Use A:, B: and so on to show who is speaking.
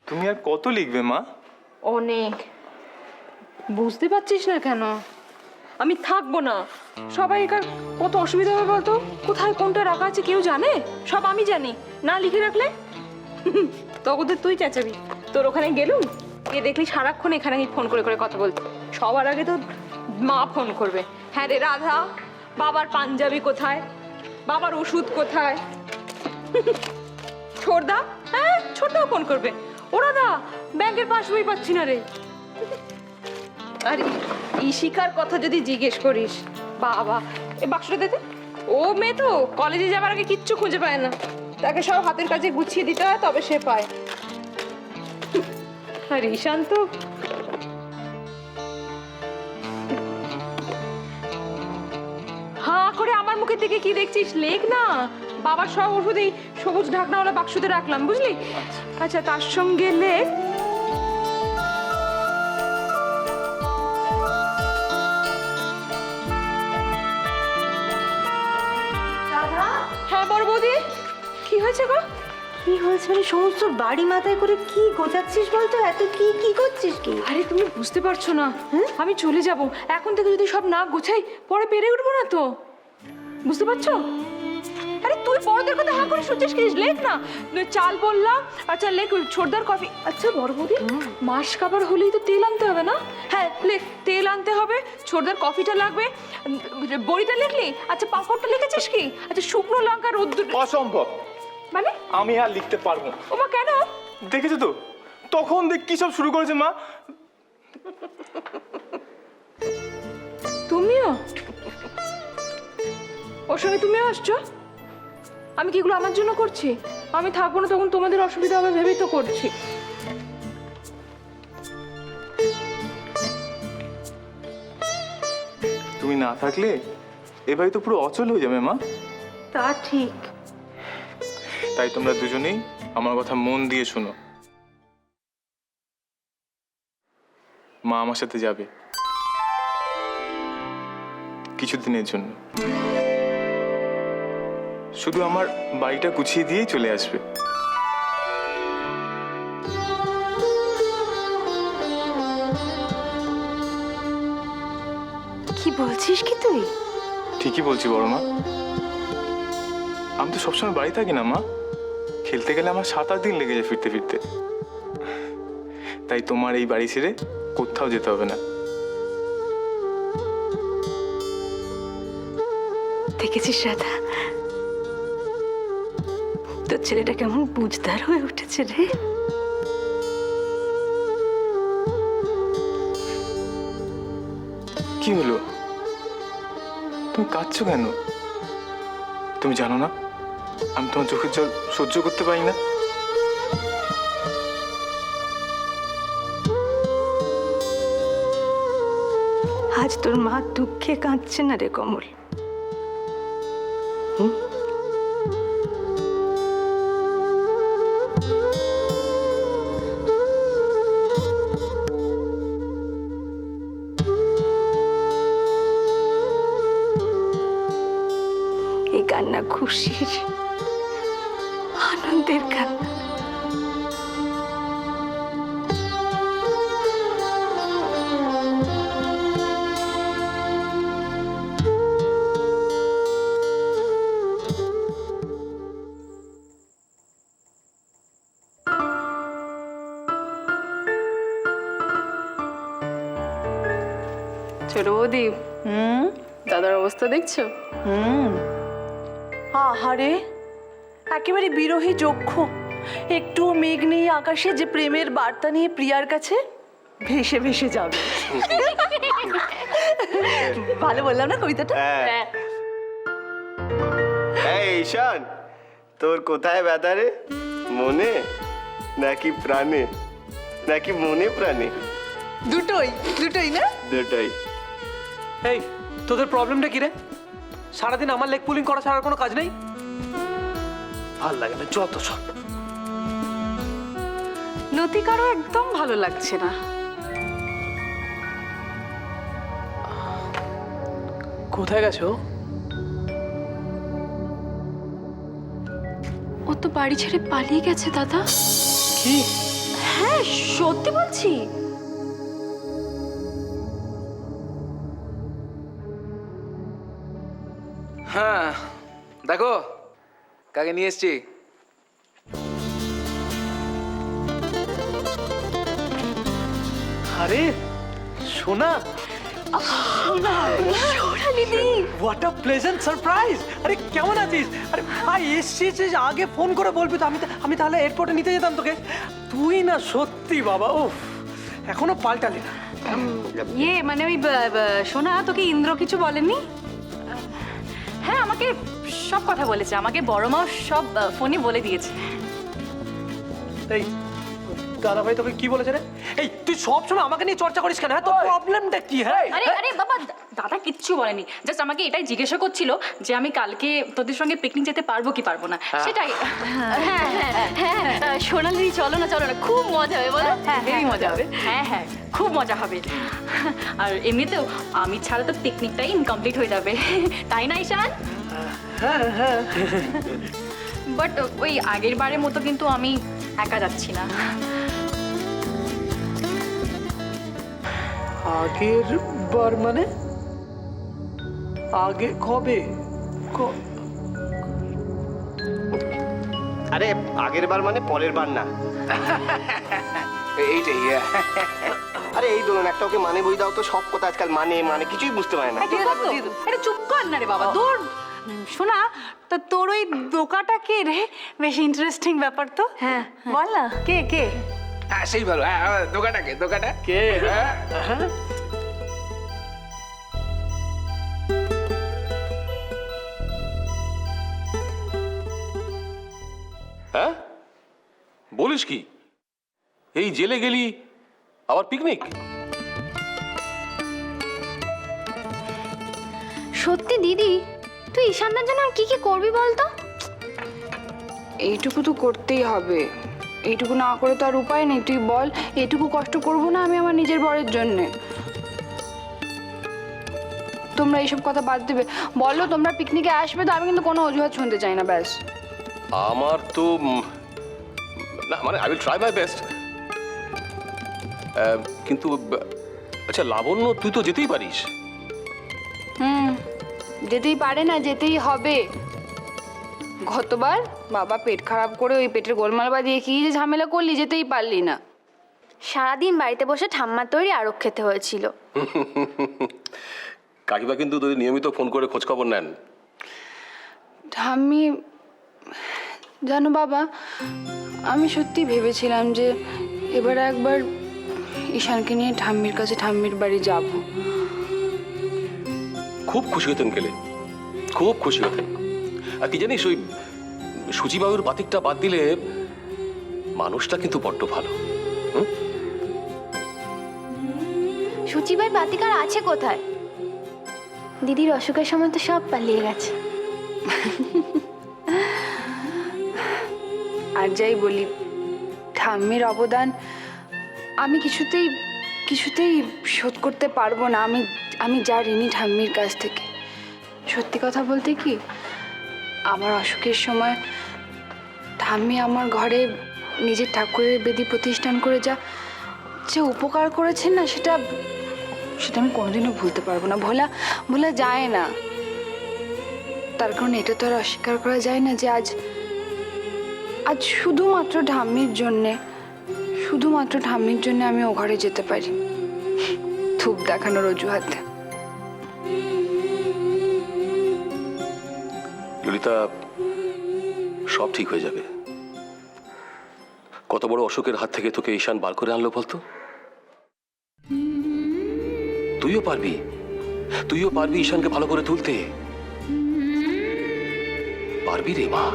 A: তুমি আর কত লিখবে মা?
B: অনেক। বুঝতে পারছিস না কেন? আমি থাকবো না। সবাই এখানে কত অসুবিধা হবে বলতো? কোথায় কোনটা রাখা আছে কেউ জানে? সব আমি জানি। না লিখে রাখলে তখন তো তুই চেঁচাবি। তোর ওখানে গেলুম, গিয়ে দেখলি সারাক্ষণ এখানে ফোন করে করে কথা বলতে। সবার আগে তো মা ফোন করবে, হ্যাঁ রে রাধা, বাবার পাঞ্জাবি কোথায়, বাবার ওষুধ কোথায়। ছোটদা, হ্যাঁ ছোটদাও ফোন করবে, ওরা দা ব্যাংকের পাসবই পাচ্ছি না রে। আর ইশিকার কথা যদি জিজ্ঞেস করিস, বাবা এ বাক্সটা দিতে, ও মেয়ে তো কলেজে যাবার আগে কিচ্ছু খুঁজে পায় না, তাকে সব হাতের কাছে গুছিয়ে দিতে হয় তবে সে পায়। আর ঈশান তো হাঁ করে আমার মুখের দিকে কি দেখছিস? লেখ না। বাবার সব ওষুধ এই সবুজ ঢাকনাওয়ালা বাক্সতে রাখলাম, বুঝলি? আচ্ছা তার সঙ্গে লেখ হ্যাঁ বড় বৌদি, কি হয়েছে গো?
C: কি হয়েছে মানে সমস্ত বাড়ি মাথায় করে কি গোছাচ্ছিস বলতো? এত কি কি করছিস কি?
B: আরে তুমি বুঝতে পারছো না, আমি চলে যাব এখন থেকে। যদি সব না গোছাই পরে পেরে উঠবো না তো, বুঝতে পারছো? আরে তুই বড়দের কথা হা করে শুনছিস কি? লেখ না। চাল বললাম, আচ্ছা লেখ ছোটদার কফি। আচ্ছা বড় বৌদি, মাস কাবার হলেই তো তেল আনতে হবে না? হ্যাঁ লেখ, তেল আনতে হবে, ছোটদার কফিটা লাগবে, বড়িটা লিখলি? আচ্ছা পাঁপড়টা লিখেছিস কি? আচ্ছা শুকনো লঙ্কা রোদ্দুর।
A: অসম্ভব,
B: মানে
A: আমি আর লিখতে পারবো না।
B: ওমা কেন?
A: দেখেছো তো তখন দেখ কি সব শুরু করেছে মা।
B: তুমিও ওর সঙ্গে তুমিও আসছো? আমি কি এগুলো আমার জন্য করছি? আমি থাকবো না তখন তোমাদের অসুবিধা হবে ভেবেই তো করছি।
A: তুমি না থাকলে এবারে তো পুরো অচল হয়ে যাবে মা।
C: তা ঠিক।
A: তাই তোমরা দুজনেই আমার কথা মন দিয়ে শোনো। মা আমার সাথে যাবে কিছুদিনের জন্য, শুধু আমার বাড়িটা গুছিয়ে দিয়েই চলে আসবে।
C: কি বলছিস কি তুই?
A: ঠিকই বলছি বড় মা। আমি তো সবসময় বাড়ি থাকি না মা, খেলতে গেলে আমার 7-8 দিন লেগে যায় ফিরতে ফিরতে। তাই তোমার এই বাড়ি ছেড়ে কোথাও যেতে হবে না।
C: দেখেছিস রাধা, তোর ছেলেটা কেমন বুঝদার হয়ে উঠেছে রে।
A: কি হলো? তুমি কাঁদছো কেন? তুমি জানো না আমি তোমার চোখের জল সহ্য করতে পারি না।
C: আজ তোর মা দুঃখে কাঁদছে না রে কমল। এই কান্না খুশির আনন্দের কান্না।
B: ছোট বৌদি, দাদার অবস্থা দেখছো?
D: আহারে, একেবারে বিরহী যক্ষ। একটুও মেঘ নেই আকাশে যে প্রেমের বার্তা নিয়ে প্রিয়ার কাছে ভেসে ভেসে যাবে। ভালো বললাম না কবিতাটা?
E: এই ঈশান, তোর কোথায় ব্যথা রে? মনে নাকি প্রাণে, নাকি মনে প্রাণে?
D: দুটোই দুটোই না?
E: দুটোই।
F: এই তোদের প্রবলেমটা কি রে? সারাদিন আমার লেগ পুলিং করা ছাড়ার কোনো কাজ নেই? ভাল লাগে না যত সব।
B: লতিকারও একদম ভালো লাগছে না।
F: কোথায় গেছো?
B: ও তো বাড়ি ছেড়ে পালিয়ে গেছে দাদা।
F: কি
B: হ্যাঁ সত্যি বলছি।
G: হ্যাঁ দেখো কাকে নিয়ে এসছি।
F: আরে সোনা,
B: দিদি
F: হোয়াট আ প্লেজেন্ট সারপ্রাইজ। আরে কেমন আছিস? আরে ভাই এসেছিস, আগে ফোন করে বলবি তো, আমি তাহলে এয়ারপোর্টে নিতে যেতাম তোকে। তুই না সত্যি বাবা, উফ এখনো পাল্টালি না।
B: ইয়ে মানে ওই শোনা, তোকে ইন্দ্র কিছু বলেনি? হ্যাঁ আমাকে সব কথা বলেছে, আমাকে বড় মাও সব ফোনে বলে দিয়েছে।
F: এই দাদা ভাই তোকে কি বলেছে রে? এই তুই সবসময় আমাকে নিয়ে চর্চা করিস কেন? হ্যাঁ তোর প্রবলেমটা কি? হ্যাঁ
B: আরে আরে বাবা, দাদা কিচ্ছু বলেনি, জাস্ট আমাকে এটাই জিজ্ঞাসা করছিল যে আমি কালকে তোদের সঙ্গে পিকনিক যেতে পারবো কি পারবো না, সেটাই। হ্যাঁ হ্যাঁ হ্যাঁ সোনালি চলো না খুব মজা হবে, বলো? হেবি মজা হবে। হ্যাঁ হ্যাঁ খুব মজা হবে। আর এমনিতেও আমি ছাড়া তো পিকনিকটাই ইনকমপ্লিট হয়ে যাবে, তাই না ঈশান?
F: হ্যাঁ হ্যাঁ
B: বাট ওই আগের বারের মতো কিন্তু আমি একা যাচ্ছি না।
F: আগের বার মানে? আগে কবে?
E: আরে আগের বার মানে পরের বার না।
G: এইটাই
E: আরে এই ধরুন একটা ওকে মানে বই দাও তো, সব কথা আজকাল মানে কিছুই বুঝতে পারে না।
B: আরে চুপ কর না রে বাবা, দূর। শোনা, তা তোর ওই দোকাটা কে রে? বেশ ইন্টারেস্টিং ব্যাপার তো। হ্যাঁ বল না, কে কে?
G: হ্যাঁ সেই ভালো। হ্যাঁ দোকাটা
F: কে?
G: হ্যাঁ
H: হ্যাঁ বলিস কি? এই জেলে গেলি আবার পিকনিক?
I: সত্যি দিদি, তুই ঈশানদার জন্য আর কি কি করবি বলতো?
J: এইটুকু তো করতেই হবে, এইটুকু না করে তো আর উপায় নেই। তুই বল, এইটুকু কষ্ট করব না আমি আমার নিজের বরের জন্যে? তোমরা এইসব কথা বাদ দেবে, বলো তোমরা পিকনিকে আসবে তো, আমি কিন্তু কোনো অজুহাত শুনতে চাই না, ব্যাস।
H: আমার তো না, মানে I will try my best. কিন্তু আচ্ছা লাবণ্য, তুই তো যেতেই পারিস।
J: যেতেই পারে না, যেতেই হবে। গতবার বাবা পেট খারাপ করে ওই পেটের গোলমাল বাঁধিয়ে কি যে ঝামেলা করলি, যেতেই পারলি না।
I: সারাদিন বাড়িতে বসে ঠাম্মার তৈরি আরো খেতে হয়েছিল।
H: কাকিমা কিন্তু তোদের নিয়মিত ফোন করে খোঁজ খবর নেন।
J: আমি জানো বাবা, আমি সত্যি ভেবেছিলাম যে এবার একবার ঈশানকে নিয়ে ঠাম্মির কাছে, ঠাম্মির বাড়ি যাব।
H: খুব খুশি হতেন গেলে, খুব খুশি হতেন। আর কি জানিস, ওই সুচিবাবুর বাতিকটা বাদ দিলে মানুষটা কিন্তু বড্ড ভালো।
I: সুচিবাই বাতিকার আছে কোথায়? দিদির অসুখের সময় তো সব পালিয়ে গেছে।
J: আর যাই বলি, ঠাম্মির অবদান আমি কিছুতেই শোধ করতে পারবো না। আমি যা ঋণী ঠাম্মির কাছ থেকে। সত্যি কথা বলতে কি, আমার অসুখের সময় ঠাম্মি আমার ঘরে নিজের ঠাকুরের বেদি প্রতিষ্ঠান করে যে উপকার করেছেন না, সেটা আমি কোনোদিনও ভুলতে পারবো না। ভোলা যায় না। তার কারণ এটা তো আর অস্বীকার করা যায় না যে আজ শুধুমাত্র ঠাম্মির জন্যে আমি ও ঘরে যেতে পারি, ধূপ দেখানোর অজুহাতে।
H: ললিতা, সব ঠিক হয়ে যাবে। কত বড় অশোকের হাত থেকে তোকে ঈশান বার করে আনলো বলতো? তুইও পারবি ঈশানকে ভালো করে তুলতে পারবি রে মা।